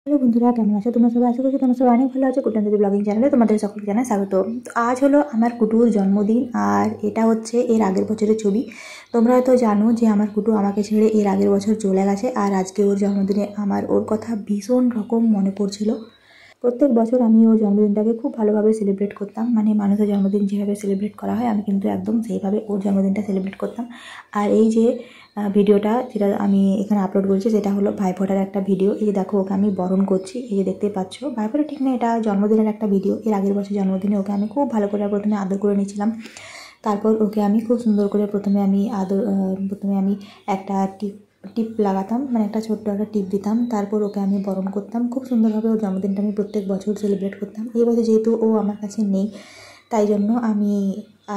Hello বন্ধুরা, কেমন আছো তোমরা সবাই? আশা করছি তোমরা সবাই অনেক ভালো আছো। কুটন দিদি ব্লগিং চ্যানেলে তোমাদের সকলকে জানাই স্বাগত। তো আজ হলো আমার কুটুর জন্মদিন, আর এটা হচ্ছে এর আগের বছরের ছবি। তোমরা হয়তো জানো যে আমার কুটু আমাকে ছেড়ে এর আগের বছর চলে গেছে, আর আজকে ওর জন্মদিনে আমার ওর কথা ভীষণ রকম মনে পড়ছিল। প্রত্যেক বছর আমি ওর জন্মদিনটাকে খুব ভালোভাবে সেলিব্রেট করতাম, মানে মানুষের জন্মদিন যেভাবে সেলিব্রেট করা হয় আমি কিন্তু একদম সেইভাবে ওর জন্মদিনটা সেলিব্রেট করতাম। আর এই যে ভিডিওটা যেটা আমি এখানে আপলোড করছি সেটা হলো ভাইফোঁটার একটা ভিডিও। এই যে দেখো, ওকে আমি বরণ করছি, এই যে দেখতেই পাচ্ছ। ভাইফোঁটা ঠিক না, এটা জন্মদিনের একটা ভিডিও। এর আগের বছর জন্মদিনে ওকে আমি খুব ভালো করে প্রথমে আদর করে নিয়েছিলাম। তারপর ওকে আমি খুব সুন্দর করে প্রথমে আমি একটা টিপ লাগাতাম, মানে একটা ছোট্ট একটা টিপ দিতাম। তারপর ওকে আমি বরণ করতাম খুব সুন্দরভাবে। ওর জন্মদিনটা আমি প্রত্যেক বছর সেলিব্রেট করতাম। এই বছর যেহেতু ও আমার কাছে নেই, তাই জন্য আমি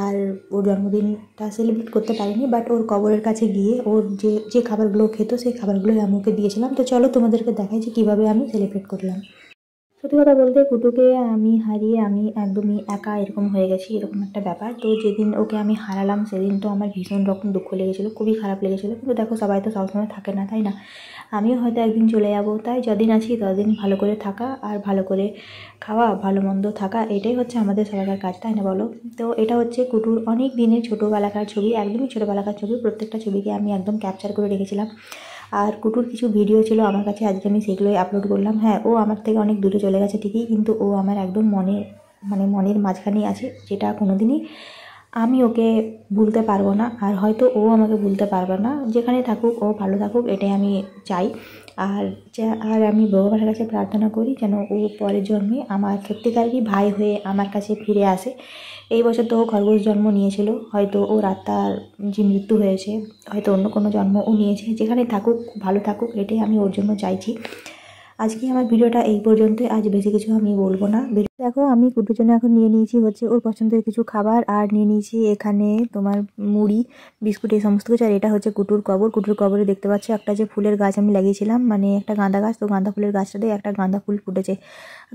আর ওর জন্মদিনটা সেলিব্রেট করতে পারিনি। বাট ওর কবরের কাছে গিয়ে ওর যে যে খাবারগুলো খেত সেই খাবারগুলোই আমি ওকে দিয়েছিলাম। তো চলো তোমাদেরকে দেখাই যে কীভাবে আমি সেলিব্রেট করলাম। সত্যি কথা বলতে, কুটুকে আমি হারিয়ে আমি একদমই একা এরকম হয়ে গেছি, এরকম একটা ব্যাপার। তো যেদিন ওকে আমি হারালাম সেদিন তো আমার ভীষণ রকম দুঃখ লেগেছিলো, খুবই খারাপ লেগেছিলো। কিন্তু দেখো, সবাই তো সবসময় থাকে না, তাই না? আমিও হয়তো একদিন চলে যাব, তাই যদিন আছি ততদিন ভালো করে থাকা আর ভালো করে খাওয়া, ভালো মন্দ থাকা, এটাই হচ্ছে আমাদের সবাইকার কাজ, তাই না বলো? তো এটা হচ্ছে কুটুর অনেক দিনের ছোটোবেলাকার ছবি, একদমই ছোটোবেলাকার ছবি। প্রত্যেকটা ছবিকে আমি একদম ক্যাপচার করে রেখেছিলাম। আর কুটুর কিছু ভিডিও ছিল আমার কাছে, আজকে আমি সেগুলোই আপলোড করলাম। হ্যাঁ, ও আমার থেকে অনেক দূরে চলে গেছে ঠিকই, কিন্তু ও আমার একদম মনের মাঝখানেই আছে, যেটা কোনোদিনই আমি ওকে ভুলতে পারবো না। আর হয়তো ও আমাকে ভুলতে পারবে না। যেখানে থাকুক ও ভালো থাকুক, এটাই আমি চাই। আর আমি ভগবানের কাছে প্রার্থনা করি যেন ও পরের জন্মে আমার সত্যিকারেরই ভাই হয়ে আমার কাছে ফিরে আসে। এই বছর তো ও খরগোশ জন্ম নিয়েছিল, হয়তো ওর আত্মার যে মৃত্যু হয়েছে, হয়তো অন্য কোনো জন্ম ও নিয়েছে। যেখানে থাকুক ভালো থাকুক, এটাই আমি ওর জন্য চাইছি। আজকে আমার ভিডিওটা এই পর্যন্তই, আজ বেশি কিছু আমি বলবো না। দেখো, আমি কুটুর জন্য এখন নিয়ে নিয়েছি হচ্ছে ওর পছন্দের কিছু খাবার, আর নিয়ে নিয়েছি এখানে তোমার মুড়ি, বিস্কুট, এই সমস্ত কিছু। আর এটা হচ্ছে কুটুর কবর। কুটুর কবরে দেখতে পাচ্ছ একটা যে ফুলের গাছ আমি লাগিয়েছিলাম, মানে একটা গাঁদা গাছ। তো গাঁদা ফুলের গাছটাতে একটা গাঁদা ফুল ফুটেছে।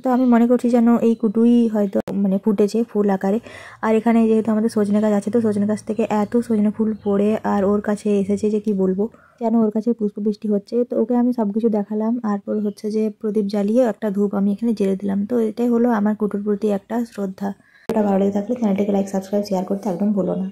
তো আমি মনে করছি যেন এই কুটুই হয়তো মানে ফুটেছে ফুল আকারে। আর এখানে যেহেতু আমাদের সজনে গাছ আছে, তো সজনে গাছ থেকে এত সজনে ফুল পড়ে আর ওর কাছে এসেছে যে কি বলবো, যেন ওর কাছে পুষ্পবৃষ্টি হচ্ছে। তো ওকে আমি সব কিছু দেখালাম, তারপর হচ্ছে যে প্রদীপ জ্বালিয়ে একটা ধূপ আমি এখানে জ্বেলে দিলাম। তো এটাই হলো আমার কুটুর প্রতি একটা শ্রদ্ধা। এটা ভালো লেগে থাকলে চ্যানেলটিকে লাইক, সাবস্ক্রাইব, শেয়ার করতে একদম ভুলো না।